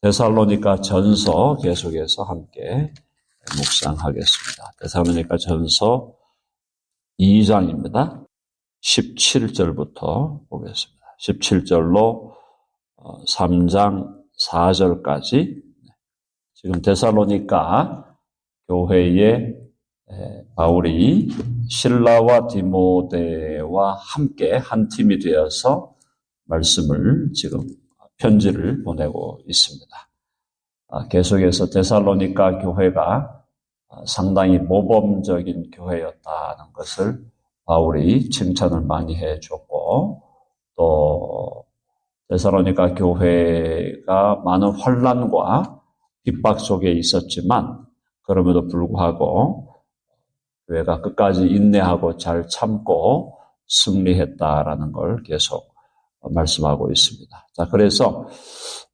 데살로니가 전서 계속해서 함께 묵상하겠습니다. 데살로니가 전서 2장입니다. 17절부터 보겠습니다. 17절로 3장 4절까지 지금 데살로니가 교회에 바울이 실라와 디모데와 함께 한 팀이 되어서 말씀을 지금 편지를 보내고 있습니다. 계속해서 데살로니가 교회가 상당히 모범적인 교회였다는 것을 바울이 칭찬을 많이 해줬고, 또 데살로니가 교회가 많은 환난과 핍박 속에 있었지만 그럼에도 불구하고 교회가 끝까지 인내하고 잘 참고 승리했다라는 걸 계속 말씀하고 있습니다. 자, 그래서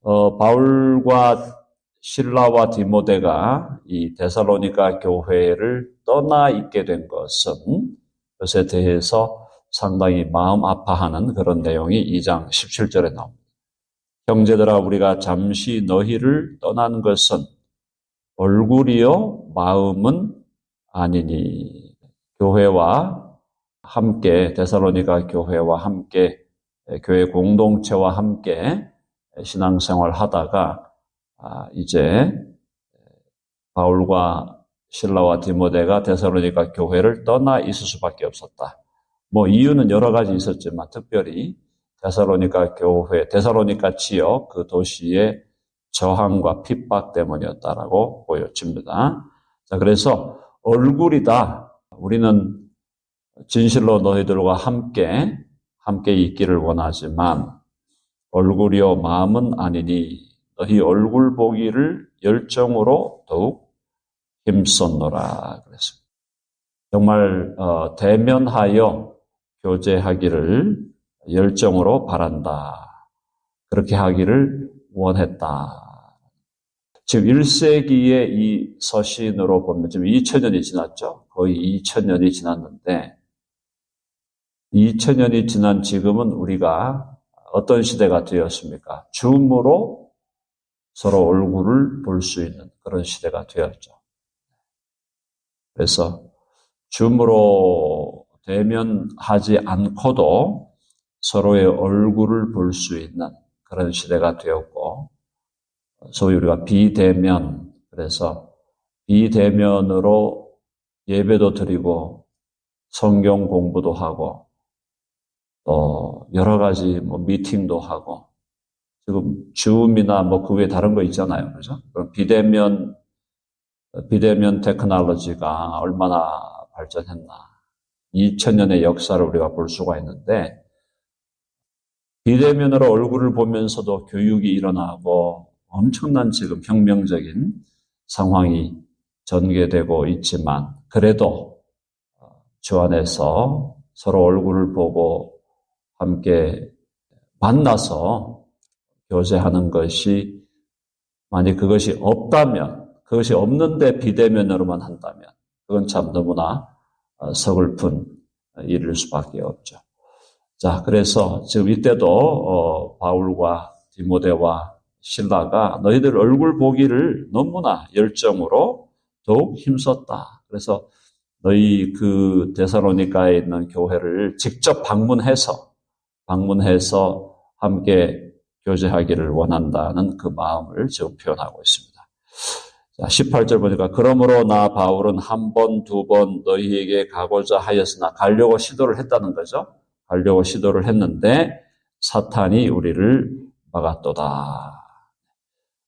바울과 실라와 디모데가 이 데살로니가 교회를 떠나 있게 된 것에 대해서 상당히 마음 아파하는 그런 내용이 2장 17절에 나옵니다. 형제들아, 우리가 잠시 너희를 떠난 것은 얼굴이요 마음은 아니니. 교회와 함께, 데살로니가 교회와 함께, 교회 공동체와 함께 신앙생활 하다가 이제 바울과 실라와 디모데가 데살로니가 교회를 떠나 있을 수밖에 없었다. 이유는 여러 가지 있었지만 특별히 데살로니가 교회, 데살로니가 지역 그 도시의 저항과 핍박 때문이었다라고 보여집니다. 자, 그래서 얼굴이다. 우리는 진실로 너희들과 함께 있기를 원하지만 얼굴이요 마음은 아니니 너희 얼굴 보기를 열정으로 더욱 힘썼노라 그랬습니다. 정말 대면하여 교제하기를 열정으로 바란다. 그렇게 하기를 원했다. 지금 1세기의 이 서신으로 보면 지금 2000년이 지났죠. 거의 2000년이 지났는데 2000년이 지난 지금은 우리가 어떤 시대가 되었습니까? 줌으로 서로 얼굴을 볼 수 있는 그런 시대가 되었죠. 그래서 줌으로 대면하지 않고도 서로의 얼굴을 볼 수 있는 그런 시대가 되었고, 소위 우리가 비대면, 그래서 비대면으로 예배도 드리고 성경 공부도 하고 또 여러 가지 미팅도 하고, 지금 줌이나 그 외에 다른 거 있잖아요. 그죠? 그럼 비대면 테크놀로지가 얼마나 발전했나. 2000년의 역사를 우리가 볼 수가 있는데, 비대면으로 얼굴을 보면서도 교육이 일어나고 엄청난 지금 혁명적인 상황이 전개되고 있지만, 그래도 주 안에서 서로 얼굴을 보고 함께 만나서 교제하는 것이, 만약 그것이 없다면, 그것이 없는데 비대면으로만 한다면 그건 참 너무나 서글픈 일일 수밖에 없죠. 자, 그래서 지금 이때도 바울과 디모데와 실라가 너희들 얼굴 보기를 너무나 열정으로 더욱 힘썼다. 그래서 너희 그 데살로니가에 있는 교회를 직접 방문해서 함께 교제하기를 원한다는 그 마음을 지금 표현하고 있습니다. 자, 18절 보니까 그러므로 나 바울은 한 번, 두 번 너희에게 가고자 하였으나, 가려고 시도를 했다는 거죠. 가려고 시도를 했는데 사탄이 우리를 막았도다.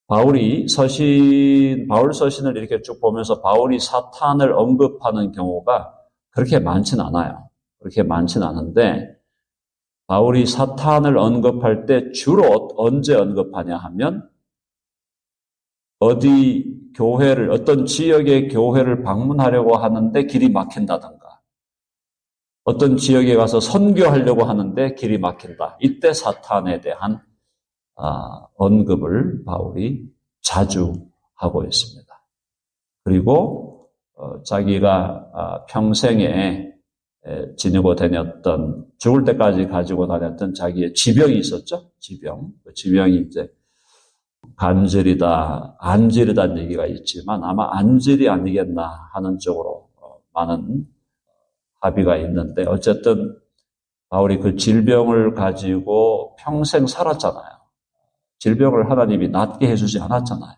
바울 서신을 이렇게 쭉 보면서 바울이 사탄을 언급하는 경우가 그렇게 많진 않아요. 그렇게 많진 않은데, 바울이 사탄을 언급할 때 주로 언제 언급하냐 하면, 어떤 지역의 교회를 방문하려고 하는데 길이 막힌다든가, 어떤 지역에 가서 선교하려고 하는데 길이 막힌다. 이때 사탄에 대한 언급을 바울이 자주 하고 있습니다. 그리고 자기가 평생에 지니고 다녔던, 죽을 때까지 가지고 다녔던 자기의 지병이 있었죠. 지병. 그 지병이 이제 간질이다, 안질이다는 얘기가 있지만 아마 안질이 아니겠나 하는 쪽으로 많은 합의가 있는데 어쨌든 바울이 그 질병을 가지고 평생 살았잖아요. 질병을 하나님이 낫게 해주지 않았잖아요.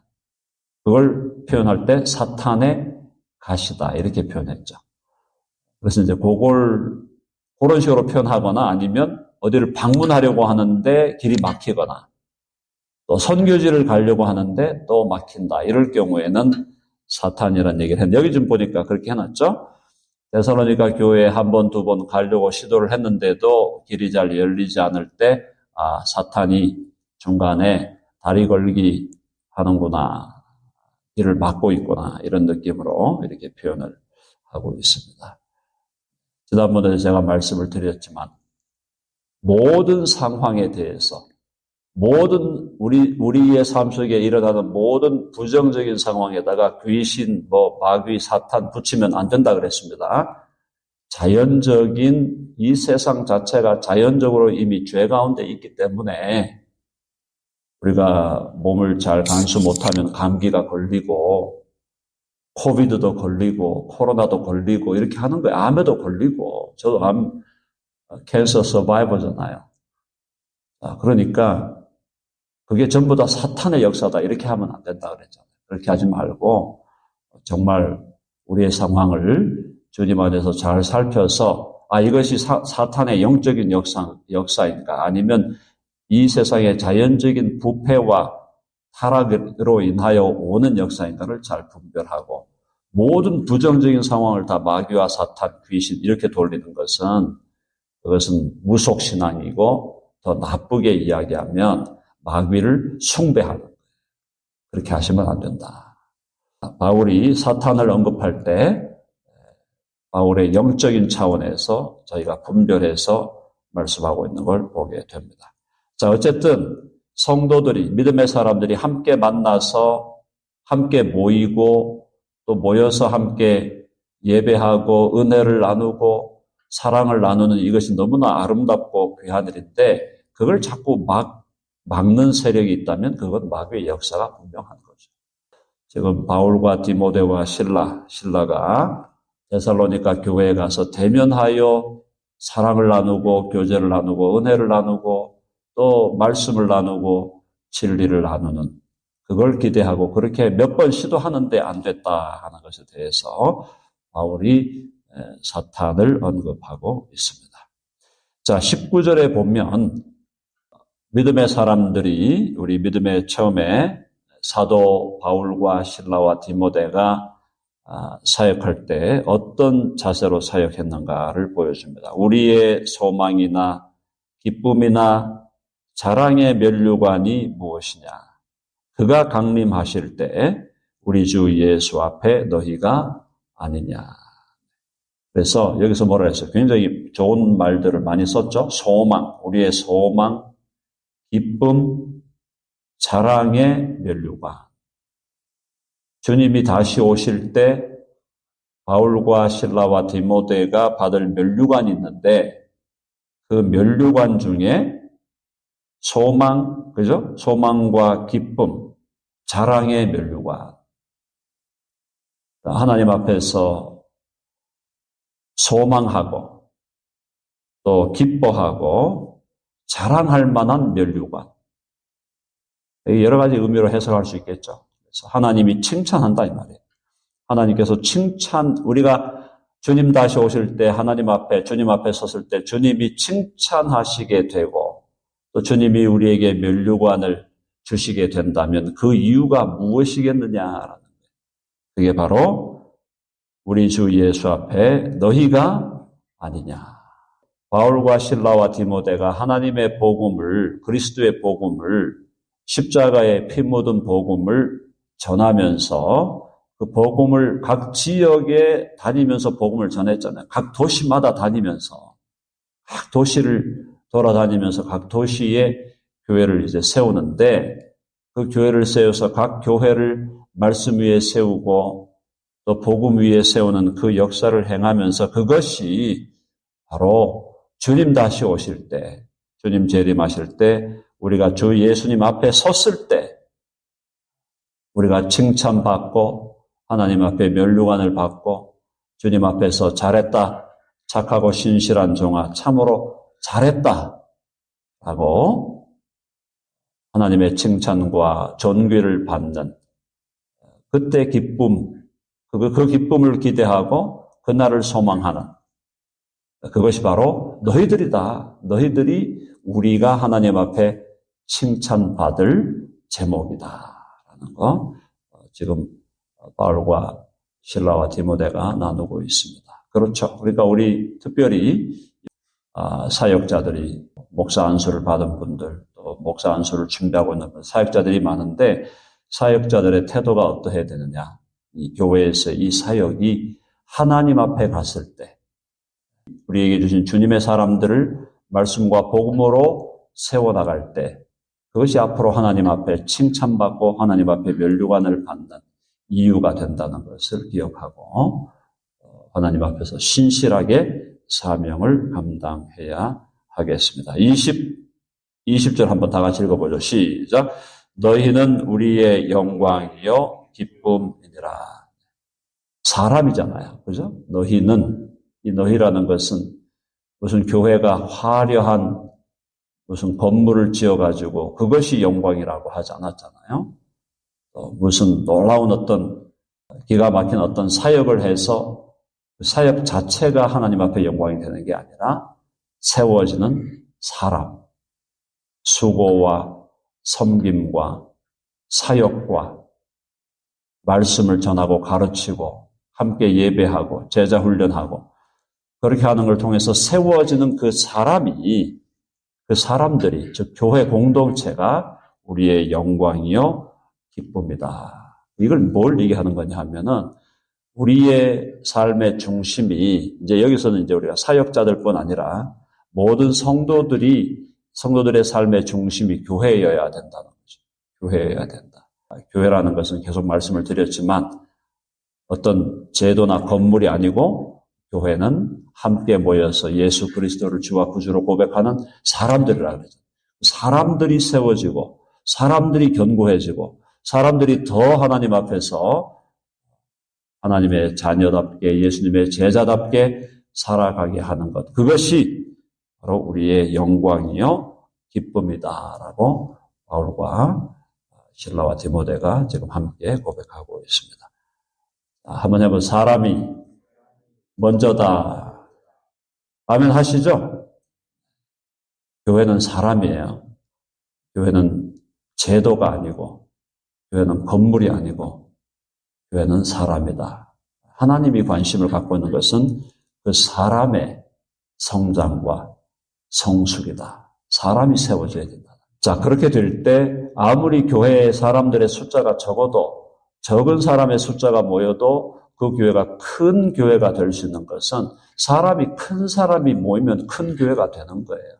그걸 표현할 때 사탄의 가시다 이렇게 표현했죠. 그래서 이제 그런 식으로 표현하거나 아니면 어디를 방문하려고 하는데 길이 막히거나 또 선교지를 가려고 하는데 또 막힌다. 이럴 경우에는 사탄이라는 얘기를 했는데 여기 좀 보니까 그렇게 해놨죠. 데살로니가 교회에 한 번, 두 번 가려고 시도를 했는데도 길이 잘 열리지 않을 때 사탄이 중간에 다리 걸기 하는구나. 길을 막고 있구나. 이런 느낌으로 이렇게 표현을 하고 있습니다. 지난번에 제가 말씀을 드렸지만 모든 상황에 대해서 모든 우리의 삶 속에 일어나는 모든 부정적인 상황에다가 귀신, 마귀, 사탄 붙이면 안 된다 그랬습니다. 자연적인 이 세상 자체가 자연적으로 이미 죄 가운데 있기 때문에 우리가 몸을 잘 간수 못하면 감기가 걸리고 코비드도 걸리고 코로나도 걸리고 이렇게 하는 거예요. 암에도 걸리고 저도 암 캔서 서바이버잖아요. 그러니까 그게 전부 다 사탄의 역사다. 이렇게 하면 안 된다 그랬잖아요. 그렇게 하지 말고 정말 우리의 상황을 주님 안에서 잘 살펴서 이것이 사탄의 영적인 역사인가 아니면 이 세상의 자연적인 부패와 타락으로 인하여 오는 역사인가를 잘 분별하고 모든 부정적인 상황을 다 마귀와 사탄, 귀신 이렇게 돌리는 그것은 무속신앙이고 더 나쁘게 이야기하면 마귀를 숭배하는 거예요. 그렇게 하시면 안 된다. 바울이 사탄을 언급할 때 바울의 영적인 차원에서 저희가 분별해서 말씀하고 있는 걸 보게 됩니다. 자, 어쨌든 성도들이 믿음의 사람들이 함께 만나서 함께 모이고 또 모여서 함께 예배하고 은혜를 나누고 사랑을 나누는 이것이 너무나 아름답고 귀한 일인데 그걸 자꾸 막는 세력이 있다면 그건 마귀의 역사가 분명한 거죠. 지금 바울과 디모데와 신라가 데살로니가 교회에 가서 대면하여 사랑을 나누고 교제를 나누고 은혜를 나누고 또 말씀을 나누고 진리를 나누는 그걸 기대하고 그렇게 몇 번 시도하는데 안 됐다 하는 것에 대해서 바울이 사탄을 언급하고 있습니다. 자, 19절에 보면 믿음의 사람들이 우리 믿음의 처음에 사도 바울과 실라와 디모데가 사역할 때 어떤 자세로 사역했는가를 보여줍니다. 우리의 소망이나 기쁨이나 자랑의 면류관이 무엇이냐? 그가 강림하실 때 우리 주 예수 앞에 너희가 아니냐? 그래서 여기서 뭐라 했어요? 굉장히 좋은 말들을 많이 썼죠. 소망, 우리의 소망, 기쁨, 자랑의 면류관. 주님이 다시 오실 때 바울과 실라와 디모데가 받을 면류관이 있는데 그 면류관 중에 소망, 그죠? 소망과 기쁨, 자랑의 면류관. 하나님 앞에서 소망하고 또 기뻐하고 자랑할 만한 면류관. 여러 가지 의미로 해석할 수 있겠죠. 그래서 하나님이 칭찬한다 이 말이에요. 하나님께서 우리가 주님 다시 오실 때 주님 앞에 섰을 때 주님이 칭찬하시게 되고 또 주님이 우리에게 면류관을 주시게 된다면 그 이유가 무엇이겠느냐라는 거예요. 그게 바로 우리 주 예수 앞에 너희가 아니냐. 바울과 실라와 디모데가 하나님의 복음을, 그리스도의 복음을, 십자가의 피 묻은 복음을 전하면서 그 복음을 각 지역에 다니면서 복음을 전했잖아요. 각 도시마다 다니면서, 각 도시를 돌아다니면서 각 도시에 교회를 이제 세우는데 그 교회를 세워서 각 교회를 말씀 위에 세우고 또 복음 위에 세우는 그 역사를 행하면서 그것이 바로 주님 다시 오실 때, 주님 재림하실 때, 우리가 주 예수님 앞에 섰을 때, 우리가 칭찬받고 하나님 앞에 면류관을 받고 주님 앞에서 잘했다, 착하고 신실한 종아, 참으로 잘했다 라고 하나님의 칭찬과 존귀를 받는 그때 기쁨, 그 기쁨을 기대하고 그날을 소망하는 그것이 바로 너희들이다. 너희들이 우리가 하나님 앞에 칭찬받을 제목이다라는 거 지금 바울과 실라와 디모데가 나누고 있습니다. 그렇죠. 그러니까 우리 특별히 사역자들이 목사 안수를 받은 분들, 또 목사 안수를 준비하고 있는 사역자들이 많은데 사역자들의 태도가 어떠해야 되느냐. 이 교회에서 이 사역이 하나님 앞에 갔을 때 우리에게 주신 주님의 사람들을 말씀과 복음으로 세워나갈 때 그것이 앞으로 하나님 앞에 칭찬받고 하나님 앞에 면류관을 받는 이유가 된다는 것을 기억하고 하나님 앞에서 신실하게 사명을 감당해야 하겠습니다. 20절 한번 다 같이 읽어보죠. 시작. 너희는 우리의 영광이요 기쁨이니라. 사람이잖아요. 그죠? 너희는, 이 너희라는 것은 무슨 교회가 화려한 무슨 건물을 지어가지고 그것이 영광이라고 하지 않았잖아요. 무슨 놀라운 어떤 기가 막힌 어떤 사역을 해서 그 사역 자체가 하나님 앞에 영광이 되는 게 아니라 세워지는 사람, 수고와 섬김과 사역과 말씀을 전하고 가르치고 함께 예배하고 제자 훈련하고 그렇게 하는 걸 통해서 세워지는 그 사람이 그 사람들이 즉 교회 공동체가 우리의 영광이요 기쁨이다. 이걸 뭘 얘기하는 거냐 하면은 우리의 삶의 중심이 이제 여기서는 이제 우리가 사역자들뿐 아니라 모든 성도들의 삶의 중심이 교회여야 된다는 거죠. 교회여야 된다. 교회라는 것은 계속 말씀을 드렸지만 어떤 제도나 건물이 아니고 교회는 함께 모여서 예수 그리스도를 주와 구주로 고백하는 사람들이라 그러죠. 사람들이 세워지고 사람들이 견고해지고 사람들이 더 하나님 앞에서 하나님의 자녀답게 예수님의 제자답게 살아가게 하는 것. 그것이 바로 우리의 영광이요 기쁨이다라고 바울과 실라와 디모데가 지금 함께 고백하고 있습니다. 한번 해본 사람이 먼저다. 아멘 하시죠? 교회는 사람이에요. 교회는 제도가 아니고 교회는 건물이 아니고 교회는 사람이다. 하나님이 관심을 갖고 있는 것은 그 사람의 성장과 성숙이다. 사람이 세워져야 된다. 자, 그렇게 될 때 아무리 교회의 사람들의 숫자가 적어도 적은 사람의 숫자가 모여도 그 교회가 큰 교회가 될 수 있는 것은 사람이 큰 사람이 모이면 큰 교회가 되는 거예요.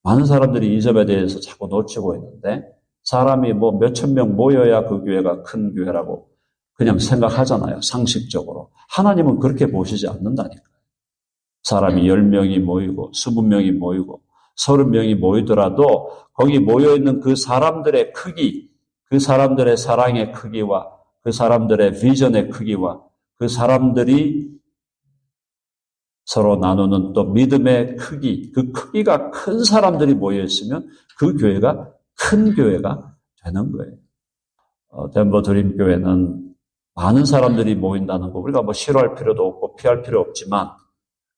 많은 사람들이 이 점에 대해서 자꾸 놓치고 있는데 사람이 뭐 몇천 명 모여야 그 교회가 큰 교회라고 그냥 생각하잖아요. 상식적으로. 하나님은 그렇게 보시지 않는다니까요. 사람이 10명이 모이고 20명이 모이고 30명이 모이더라도 거기 모여있는 그 사람들의 크기, 그 사람들의 사랑의 크기와 그 사람들의 비전의 크기와 그 사람들이 서로 나누는 또 믿음의 크기, 그 크기가 큰 사람들이 모여있으면 그 교회가 큰 교회가 되는 거예요. 덴버 드림 교회는 많은 사람들이 모인다는 거 우리가 뭐 싫어할 필요도 없고 피할 필요 없지만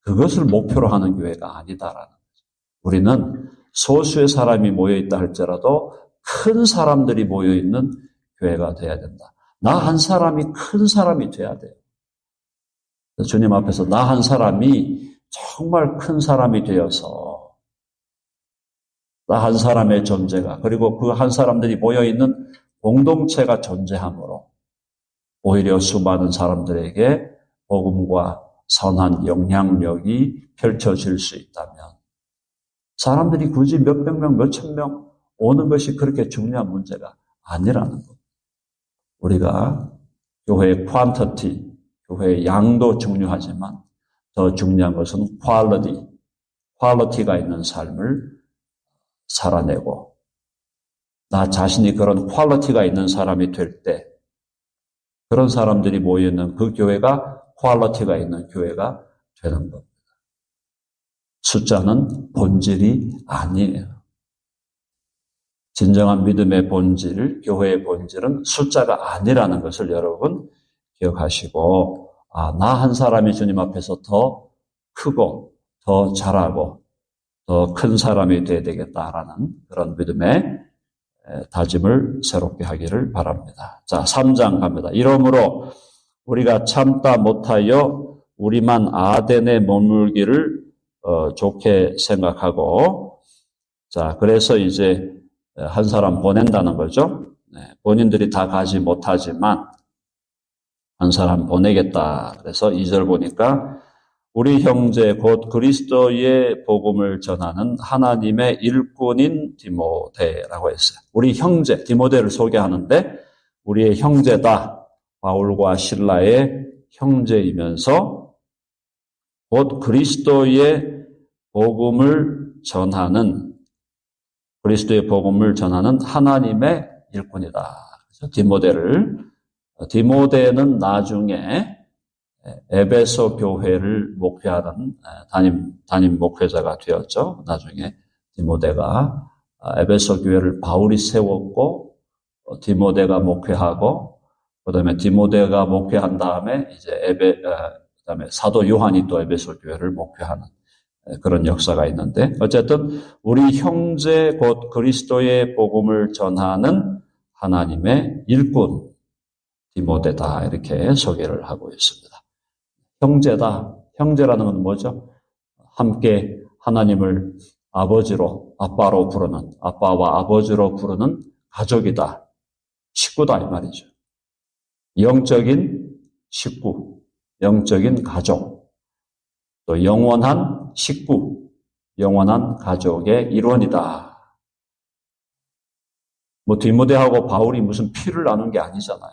그것을 목표로 하는 교회가 아니다라는 거죠. 우리는 소수의 사람이 모여있다 할지라도 큰 사람들이 모여있는 교회가 돼야 된다. 나 한 사람이 큰 사람이 돼야 돼요. 주님 앞에서 나 한 사람이 정말 큰 사람이 되어서 나 한 사람의 존재가 그리고 그 한 사람들이 모여있는 공동체가 존재함으로 오히려 수많은 사람들에게 복음과 선한 영향력이 펼쳐질 수 있다면 사람들이 굳이 몇백 명, 몇천 명 오는 것이 그렇게 중요한 문제가 아니라는 것. 우리가 교회의 퀀터티, 교회의 양도 중요하지만 더 중요한 것은 퀄리티가 있는 삶을 살아내고 나 자신이 그런 퀄리티가 있는 사람이 될 때, 그런 사람들이 모여있는 그 교회가 퀄리티가 있는 교회가 되는 겁니다. 숫자는 본질이 아니에요. 진정한 믿음의 본질, 교회의 본질은 숫자가 아니라는 것을 여러분 기억하시고, 나 한 사람이 주님 앞에서 더 크고 더 잘하고 더 큰 사람이 되어야 되겠다라는 그런 믿음의 다짐을 새롭게 하기를 바랍니다. 자, 3장 갑니다. 이러므로 우리가 참다 못하여 우리만 아덴에 머물기를 좋게 생각하고, 자, 그래서 이제 한 사람 보낸다는 거죠. 본인들이 다 가지 못하지만 한 사람 보내겠다. 그래서 2절 보니까 우리 형제 곧 그리스도의 복음을 전하는 하나님의 일꾼인 디모데라고 했어요. 우리 형제, 디모데를 소개하는데 우리의 형제다. 바울과 실라의 형제이면서 곧 그리스도의 복음을 전하는 하나님의 일꾼이다. 그래서 디모데는 나중에 에베소 교회를 목회하는 담임 목회자가 되었죠. 나중에 디모데가 에베소 교회를 바울이 세웠고, 디모데가 목회하고, 그다음에 디모데가 목회한 다음에 그다음에 사도 요한이 또 에베소 교회를 목회하는 그런 역사가 있는데, 어쨌든 우리 형제 곧 그리스도의 복음을 전하는 하나님의 일꾼 디모데다, 이렇게 소개를 하고 있습니다. 형제다. 형제라는 건 뭐죠? 함께 하나님을 아빠로 부르는, 아빠와 아버지로 부르는 가족이다. 식구다, 이 말이죠. 영적인 식구, 영적인 가족, 또 영원한 식구, 영원한 가족의 일원이다. 디모데하고 바울이 무슨 피를 나눈 게 아니잖아요.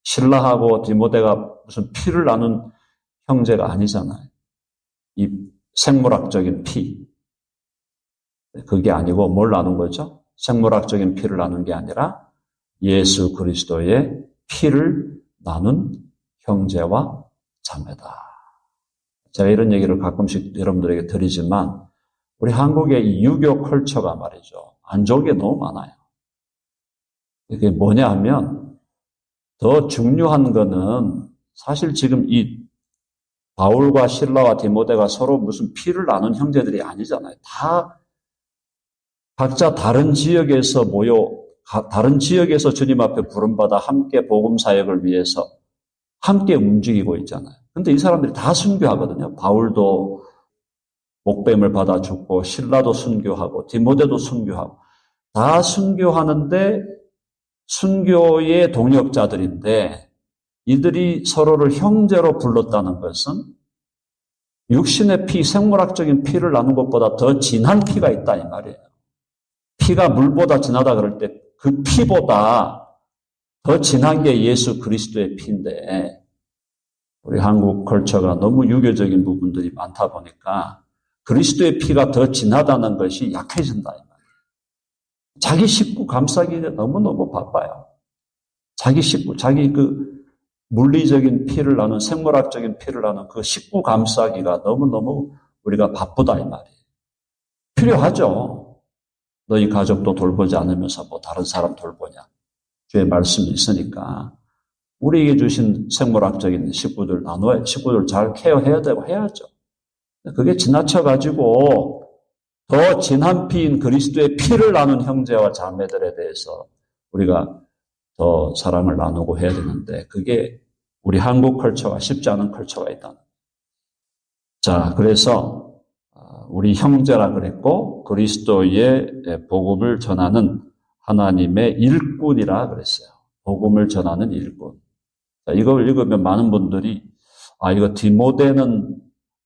실라하고 디모데가 무슨 피를 나눈 형제가 아니잖아요. 이 생물학적인 피. 그게 아니고 뭘 나눈 거죠? 생물학적인 피를 나눈 게 아니라 예수 그리스도의 피를 나눈 형제와 자매다. 제가 이런 얘기를 가끔씩 여러분들에게 드리지만 우리 한국의 이 유교 컬처가 말이죠. 안 좋은 게 너무 많아요. 이게 뭐냐 하면 더 중요한 거는 사실 지금 이 바울과 실라와 디모데가 서로 무슨 피를 나눈 형제들이 아니잖아요. 다 각자 다른 지역에서 다른 지역에서 주님 앞에 부름받아 함께 복음 사역을 위해서 함께 움직이고 있잖아요. 근데 이 사람들이 다 순교하거든요. 바울도 목뱀을 받아 죽고, 실라도 순교하고, 디모데도 순교하고, 다 순교하는데 순교의 동역자들인데, 이들이 서로를 형제로 불렀다는 것은 육신의 피, 생물학적인 피를 나눈 것보다 더 진한 피가 있다, 이 말이에요. 피가 물보다 진하다 그럴 때 그 피보다 더 진한 게 예수 그리스도의 피인데, 우리 한국 컬처가 너무 유교적인 부분들이 많다 보니까 그리스도의 피가 더 진하다는 것이 약해진다, 이 말이에요. 자기 식구 감싸기에 너무너무 바빠요. 자기 식구, 자기 물리적인 피를 나눈, 생물학적인 피를 나눈 그 식구 감싸기가 너무너무 우리가 바쁘다, 이 말이에요. 필요하죠. 너희 가족도 돌보지 않으면서 다른 사람 돌보냐. 주의 말씀이 있으니까 우리에게 주신 생물학적인 식구들 식구들 잘 케어해야 되고 해야죠. 그게 지나쳐가지고 더 진한 피인 그리스도의 피를 나눈 형제와 자매들에 대해서 우리가 더 사랑을 나누고 해야 되는데, 그게 우리 한국 컬처가 쉽지 않은 컬처가 있다. 자, 그래서 우리 형제라 그랬고 그리스도의 복음을 전하는 하나님의 일꾼이라 그랬어요. 복음을 전하는 일꾼. 자, 이걸 읽으면 많은 분들이 이거 디모데는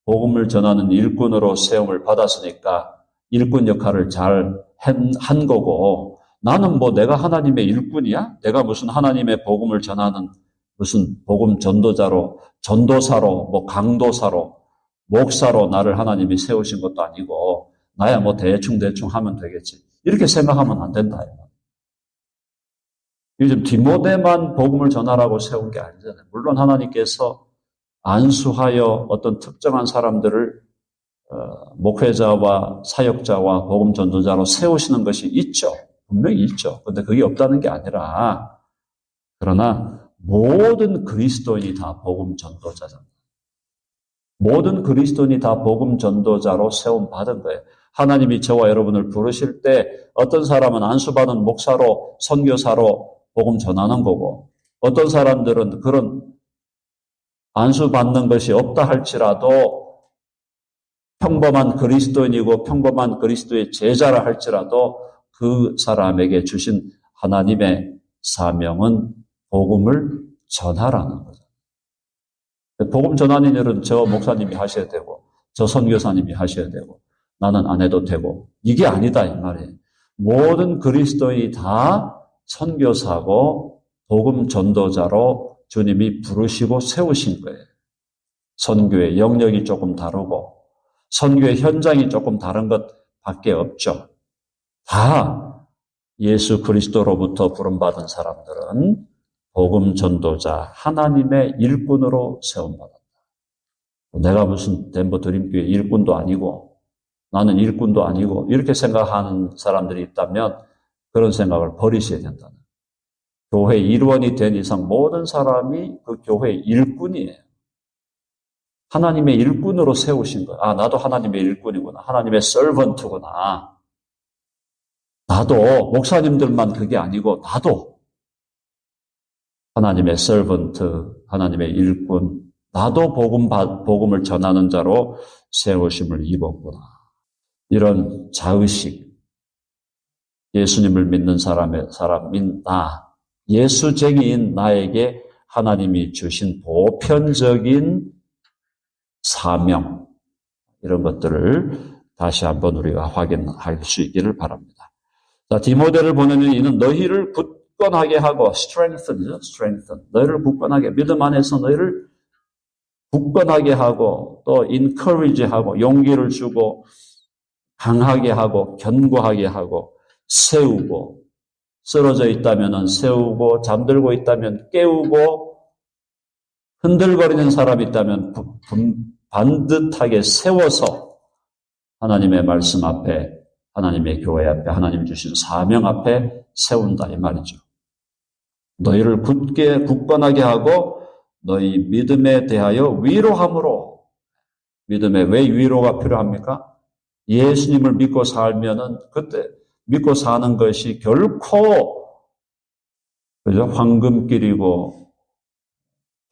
복음을 전하는 일꾼으로 세움을 받았으니까 일꾼 역할을 잘 한 거고, 나는 내가 하나님의 일꾼이야? 내가 무슨 하나님의 복음을 전하는 무슨 복음 전도사로, 강도사로, 목사로 나를 하나님이 세우신 것도 아니고, 나야 대충 하면 되겠지. 이렇게 생각하면 안 된다. 요즘 디모데만 복음을 전하라고 세운 게 아니잖아요. 물론 하나님께서 안수하여 어떤 특정한 사람들을 목회자와 사역자와 복음 전도자로 세우시는 것이 있죠. 분명히 있죠. 그런데 그게 없다는 게 아니라, 그러나 모든 그리스도인이 다 복음 전도자잖아요. 모든 그리스도인이 다 복음 전도자로 세움 받은 거예요. 하나님이 저와 여러분을 부르실 때 어떤 사람은 안수받은 목사로, 선교사로 복음 전하는 거고, 어떤 사람들은 그런 안수받는 것이 없다 할지라도 평범한 그리스도인이고 평범한 그리스도의 제자라 할지라도 그 사람에게 주신 하나님의 사명은 복음을 전하라는 거죠. 복음 전하는 일은 저 목사님이 하셔야 되고 저 선교사님이 하셔야 되고 나는 안 해도 되고 이게 아니다 이 말이에요. 모든 그리스도인이 다 선교사고 복음 전도자로 주님이 부르시고 세우신 거예요. 선교의 영역이 조금 다르고 선교의 현장이 조금 다른 것밖에 없죠. 다 예수 그리스도로부터 부름받은 사람들은 복음 전도자 하나님의 일꾼으로 세움받았다. 내가 무슨 덴버 드림교회 일꾼도 아니고 나는 일꾼도 아니고 이렇게 생각하는 사람들이 있다면 그런 생각을 버리셔야 된다는. 교회 일원이 된 이상 모든 사람이 그 교회의 일꾼이에요. 하나님의 일꾼으로 세우신 거예요. 아, 나도 하나님의 일꾼이구나. 하나님의 서번트구나. 나도 목사님들만 그게 아니고 나도 하나님의 서번트, 하나님의 일꾼, 나도 복음을 전하는 자로 세우심을 입었구나. 이런 자의식, 예수님을 믿는 사람인 나, 예수쟁이인 나에게 하나님이 주신 보편적인 사명, 이런 것들을 다시 한번 우리가 확인할 수 있기를 바랍니다. 자, 디모데를 보내는 이는 너희를 굳건하게 하고, strengthen. 너희를 굳건하게, 믿음 안에서 너희를 굳건하게 하고, 또 encourage 하고, 용기를 주고, 강하게 하고, 견고하게 하고, 세우고, 쓰러져 있다면 세우고, 잠들고 있다면 깨우고, 흔들거리는 사람이 있다면 반듯하게 세워서 하나님의 말씀 앞에, 하나님의 교회 앞에, 하나님 주신 사명 앞에 세운다 이 말이죠. 너희를 굳건하게 하고 너희 믿음에 대하여 위로함으로. 믿음에 왜 위로가 필요합니까? 예수님을 믿고 살면은 그때 믿고 사는 것이 결코 그죠? 황금길이고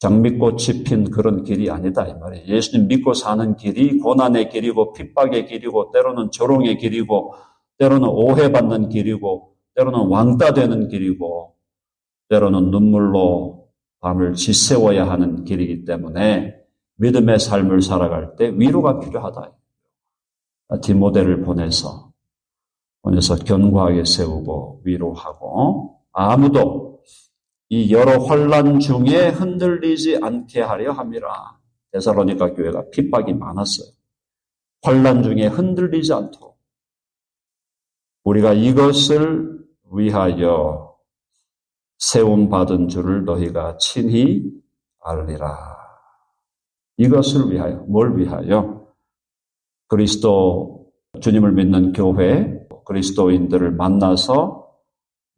장미꽃이 핀 그런 길이 아니다 이 말이에요. 예수님 믿고 사는 길이 고난의 길이고 핍박의 길이고 때로는 조롱의 길이고 때로는 오해받는 길이고 때로는 왕따 되는 길이고 때로는 눈물로 밤을 지새워야 하는 길이기 때문에 믿음의 삶을 살아갈 때 위로가 필요하다. 디모데를 보내서 견고하게 세우고 위로하고 아무도 이 여러 환난 중에 흔들리지 않게 하려 함이라. 데살로니가 교회가 핍박이 많았어요. 환난 중에 흔들리지 않도록. 우리가 이것을 위하여 세움받은 줄을 너희가 친히 알리라. 이것을 위하여. 뭘 위하여? 그리스도 주님을 믿는 교회, 그리스도인들을 만나서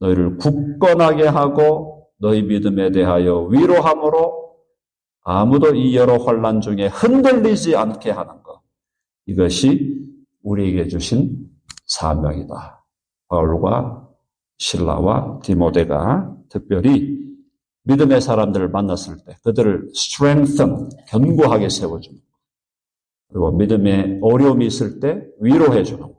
너희를 굳건하게 하고 너희 믿음에 대하여 위로함으로 아무도 이 여러 환난 중에 흔들리지 않게 하는 것. 이것이 우리에게 주신 사명이다. 바울과 실라와 디모데가 특별히 믿음의 사람들을 만났을 때 그들을 strengthen, 견고하게 세워주는 것. 그리고 믿음에 어려움이 있을 때 위로해 주는 것.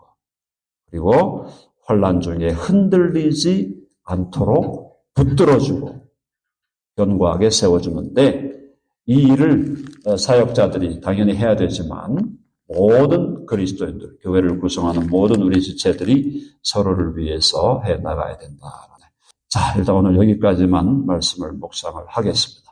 그리고 환난 중에 흔들리지 않도록 붙들어주고 견고하게 세워주는데 이 일을 사역자들이 당연히 해야 되지만 모든 그리스도인들, 교회를 구성하는 모든 우리 지체들이 서로를 위해서 해나가야 된다. 자, 일단 오늘 여기까지만 말씀을 묵상을 하겠습니다.